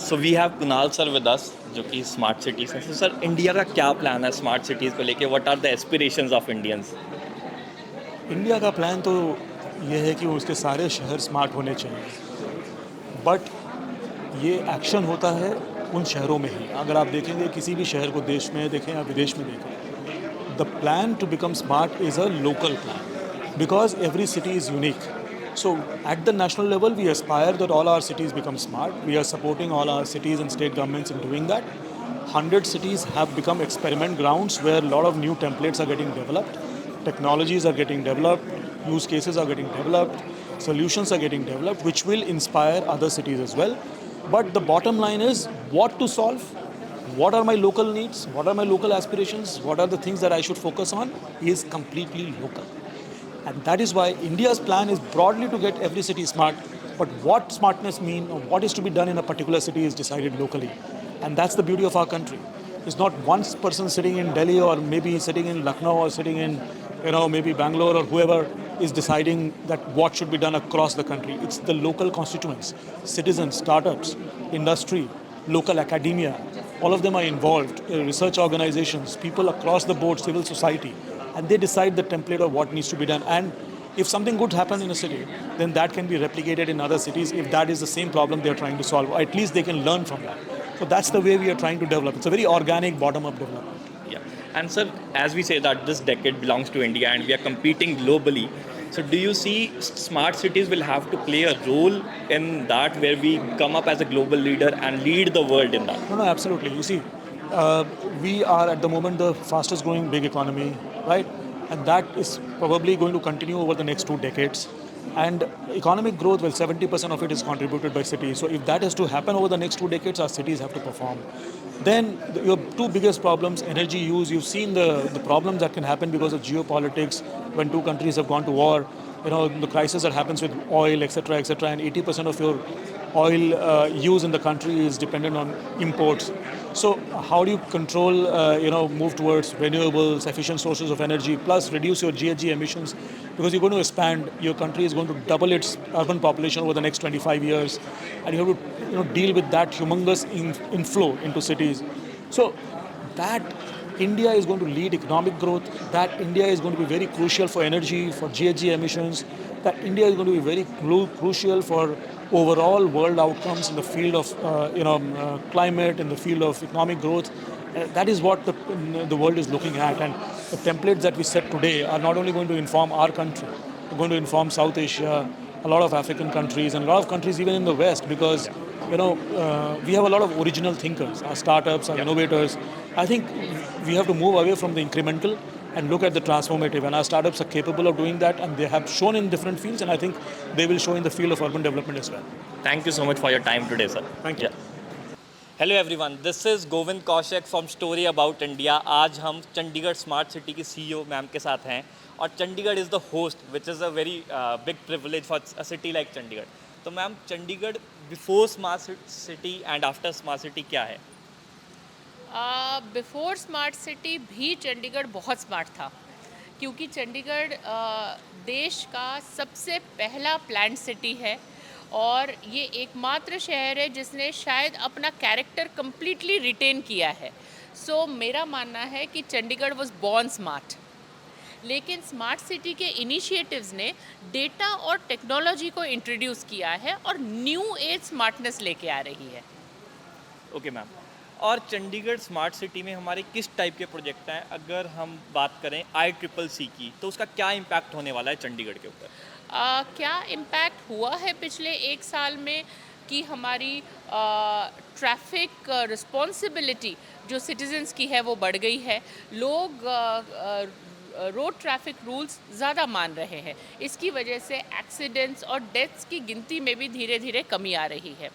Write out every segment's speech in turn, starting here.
So we have Kunal sir with us जो कि smart cities हैं। सो सर, इंडिया का क्या प्लान है स्मार्ट सिटीज़ को लेके? What are the aspirations of Indians? India का प्लान तो ये है कि उसके सारे शहर स्मार्ट होने चाहिए, बट ये एक्शन होता है उन शहरों में ही। अगर आप देखेंगे किसी भी शहर को, देश में देखें या विदेश में देखें, the plan to become smart is a local plan because every city is unique. So at the national level, we aspire that all our cities become smart. We are supporting all our cities and state governments in doing that. 100 cities have become experiment grounds where a lot of new templates are getting developed, technologies are getting developed, use cases are getting developed, solutions are getting developed, which will inspire other cities as well. But the bottom line is what to solve, what are my local needs, what are my local aspirations, what are the things that I should focus on is completely local. And that is why India's plan is broadly to get every city smart. But what smartness means or what is to be done in a particular city is decided locally. And that's the beauty of our country. It's not one person sitting in Delhi or maybe sitting in Lucknow or sitting in, maybe Bangalore or whoever is deciding that what should be done across the country. It's the local constituents, citizens, startups, industry, local academia. All of them are involved, research organizations, people across the board, civil society, and they decide the template of what needs to be done. And if something good happens in a city, then that can be replicated in other cities if that is the same problem they're trying to solve. Or at least they can learn from that. So that's the way we are trying to develop. It's a very organic bottom-up development. Yeah. And sir, as we say that this decade belongs to India and we are competing globally, so do you see smart cities will have to play a role in that, where we come up as a global leader and lead the world in that? No, absolutely. You see, we are at the moment the fastest growing big economy, right? And that is probably going to continue over the next 2 decades. And economic growth, well, 70% of it is contributed by cities. So if that has to happen over the next 2 decades, our cities have to perform. Then your two biggest problems, energy use. You've seen the problems that can happen because of geopolitics when two countries have gone to war. The crisis that happens with oil, etc., and 80% of your oil use in the country is dependent on imports. So how do you control, move towards renewables, efficient sources of energy, plus reduce your GHG emissions? Because you're going to expand, your country is going to double its urban population over the next 25 years, and you have to, deal with that humongous inflow into cities. So that India is going to lead economic growth, that India is going to be very crucial for energy, for GHG emissions, that India is going to be very crucial for overall world outcomes in the field of climate, in the field of economic growth. That is what the world is looking at. And the templates that we set today are not only going to inform our country, they're going to inform South Asia, a lot of African countries, and a lot of countries even in the West, because we have a lot of original thinkers, our startups, our innovators. I think we have to move away from the incremental and look at the transformative. And our startups are capable of doing that, and they have shown in different fields, and I think they will show in the field of urban development as well. Thank you so much for your time today, sir. Thank you. Hello everyone, this is Govind Kaushik from story about India. आज हम Chandigarh smart city की CEO ma'am के साथ हैं, और Chandigarh is the host, which is a very big privilege for a city like Chandigarh. तो ma'am, Chandigarh before smart city and after smart city क्या है? बिफोर स्मार्ट सिटी भी चंडीगढ़ बहुत स्मार्ट था, क्योंकि चंडीगढ़ देश का सबसे पहला प्लान्ड सिटी है, और ये एकमात्र शहर है जिसने शायद अपना कैरेक्टर कम्प्लीटली रिटेन किया है। सो मेरा मानना है कि चंडीगढ़ वाज बॉर्न स्मार्ट, लेकिन स्मार्ट सिटी के इनिशिएटिव्स ने डेटा और टेक्नोलॉजी को इंट्रोड्यूस किया है और न्यू एज स्मार्टनेस लेके आ रही है। ओके मैम, और चंडीगढ़ स्मार्ट सिटी में हमारे किस टाइप के प्रोजेक्ट हैं? अगर हम बात करें ICCC की, तो उसका क्या इम्पैक्ट होने वाला है चंडीगढ़ के ऊपर? क्या इम्पैक्ट हुआ है पिछले 1 साल में कि हमारी ट्रैफिक रिस्पॉन्सिबिलिटी जो सिटीजन्स की है वो बढ़ गई है। लोग रोड ट्रैफिक रूल्स ज़्यादा मान रहे हैं। इसकी वजह से एक्सीडेंट्स और डेथ्स की गिनती में भी धीरे धीरे कमी आ रही है।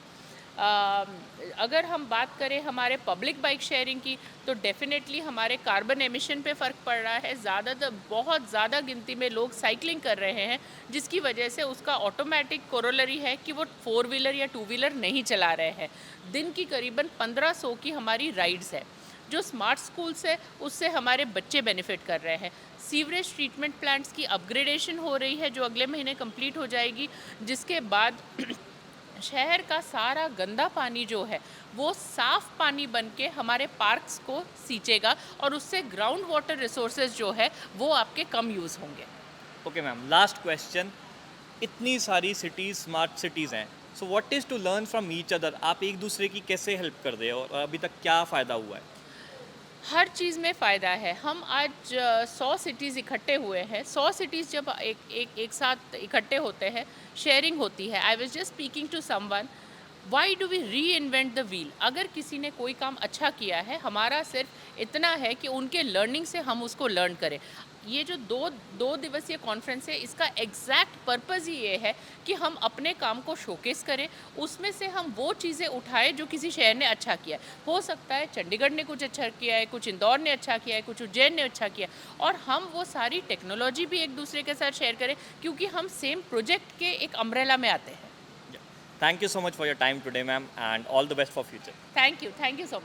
अगर हम बात करें हमारे पब्लिक बाइक शेयरिंग की, तो डेफिनेटली हमारे कार्बन एमिशन पे फ़र्क पड़ रहा है। ज़्यादातर बहुत ज़्यादा गिनती में लोग साइकिलिंग कर रहे हैं, जिसकी वजह से उसका ऑटोमेटिक कोरोलरी है कि वो 4 व्हीलर या 2 व्हीलर नहीं चला रहे हैं। दिन की करीबन 1500 की हमारी राइड्स है। जो स्मार्ट स्कूल्स है उससे हमारे बच्चे बेनिफिट कर रहे हैं। सीवरेज ट्रीटमेंट प्लांट्स की अपग्रेडेशन हो रही है, जो अगले महीने कंप्लीट हो जाएगी, जिसके बाद शहर का सारा गंदा पानी जो है वो साफ पानी बन के हमारे पार्क्स को सींचेगा और उससे ग्राउंड वाटर रिसोर्सेज जो है वो आपके कम यूज़ होंगे। Okay ma'am, last question. इतनी सारी सिटीज़ स्मार्ट सिटीज़ हैं, so what is to learn from each other? आप एक दूसरे की कैसे हेल्प कर रहे हो और अभी तक क्या फ़ायदा हुआ है? हर चीज़ में फ़ायदा है। हम आज 100 सिटीज़ इकट्ठे हुए हैं। 100 सिटीज़ जब एक साथ इकट्ठे होते हैं, शेयरिंग होती है। I was just speaking to someone, why do we reinvent the wheel? अगर किसी ने कोई काम अच्छा किया है, हमारा सिर्फ इतना है कि उनके लर्निंग से हम उसको लर्न करें। ये जो दो दिवसीय कॉन्फ्रेंस है, इसका एग्जैक्ट पर्पज़ ही ये है कि हम अपने काम को शोकेस करें, उसमें से हम वो चीज़ें उठाएं जो किसी शहर ने अच्छा किया है। हो सकता है चंडीगढ़ ने कुछ अच्छा किया है, कुछ इंदौर ने अच्छा किया है, कुछ उज्जैन ने अच्छा किया है, और हम वो सारी टेक्नोलॉजी भी एक दूसरे के साथ शेयर करें, क्योंकि हम सेम प्रोजेक्ट के एक अम्ब्रेला में आते हैं। Thank you so much for your time today ma'am, and all the best for future. Thank you so much.